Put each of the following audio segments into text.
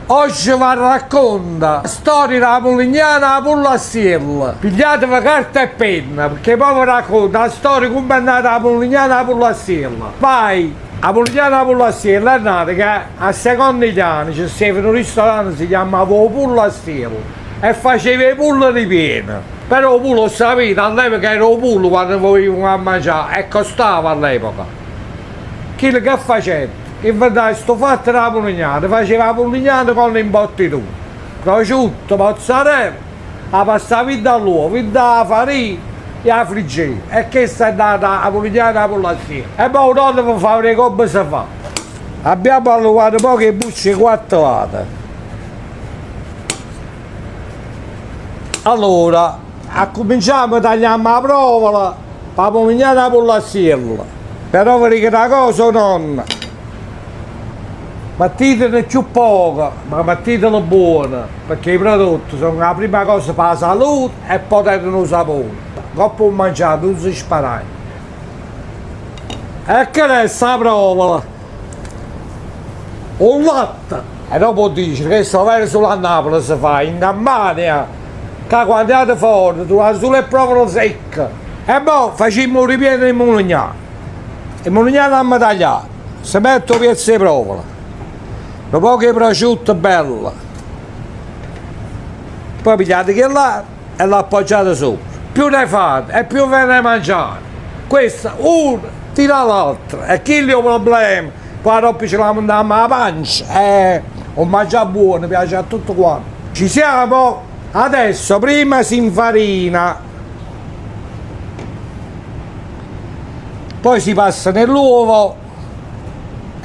Oggi vi racconta la storia della Polignana a Pullastiella. Pigliatevi carta e penna, perché poi vi racconta la storia come è nata la Polignana a Pullastiella. Vai! La Polignana a Pullastiella è nata che a secondo gli anni c'è stato un ristorante, si chiamava Pullastiella, e faceva i pulli di piena. Però il pullo sapete, all'epoca era il pullo quando volevamo a mangiare e costava all'epoca. Chi che faceva? Inventava sto fatto della Polignana, faceva la Polignana con l'imbottitura, prosciutto, mozzarella, la pasta vinta all'uovo, vinta la farina e la friggeva. E questa è nata la Polignana a Pullastiella. E poi un anno per fare come si fa. Abbiamo allungato poche bucce quattrate. Allora, cominciamo a tagliare la provola per la Polignana a Pullastiella. Però vi dico una cosa, nonna. Mettitene più poco, ma mettitelo buono, perché i prodotti sono la prima cosa per la salute e poi danno un sapore. Dopo mangiato, non si sparare. E che resta la provola? Un latte! E dopo dice che sto verso la Napoli si fa, in Campania, che quando andate fuori, tu hai solo il provola secca. E poi facciamo un ripieno di Molignano. Il Molignano a tagliare, si mette un pezzo di provola. Dopo che prosciutto bello, poi pigliate che là e l'appoggiate sopra. Più ne fate e più ve ne mangiate. Questa uno tira l'altra e chi è il problema? Poi dopo ce la mandiamo alla pancia e un mangiare buono, piace a tutto quanto. Ci siamo? Adesso prima si infarina, poi si passa nell'uovo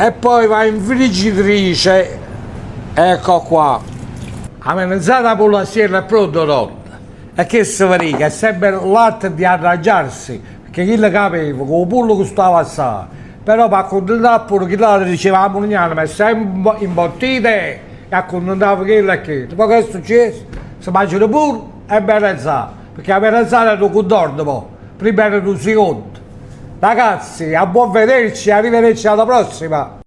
e poi va in friggitrice. Ecco qua, la melanzana Pullastiella è pronta rotta. E che si vede? È sempre l'arte di arrangiarsi, perché chi le capiva con il pollo costava assai, però per accontentare pure chi la diceva la Polignana, ma è sempre imbottita e accontentava quello e quello. Poi che è successo? Si mangiano pure e melanzana, perché la melanzana è un contorno poi, prima era un secondo. Ragazzi, a buon vederci, arrivederci alla prossima!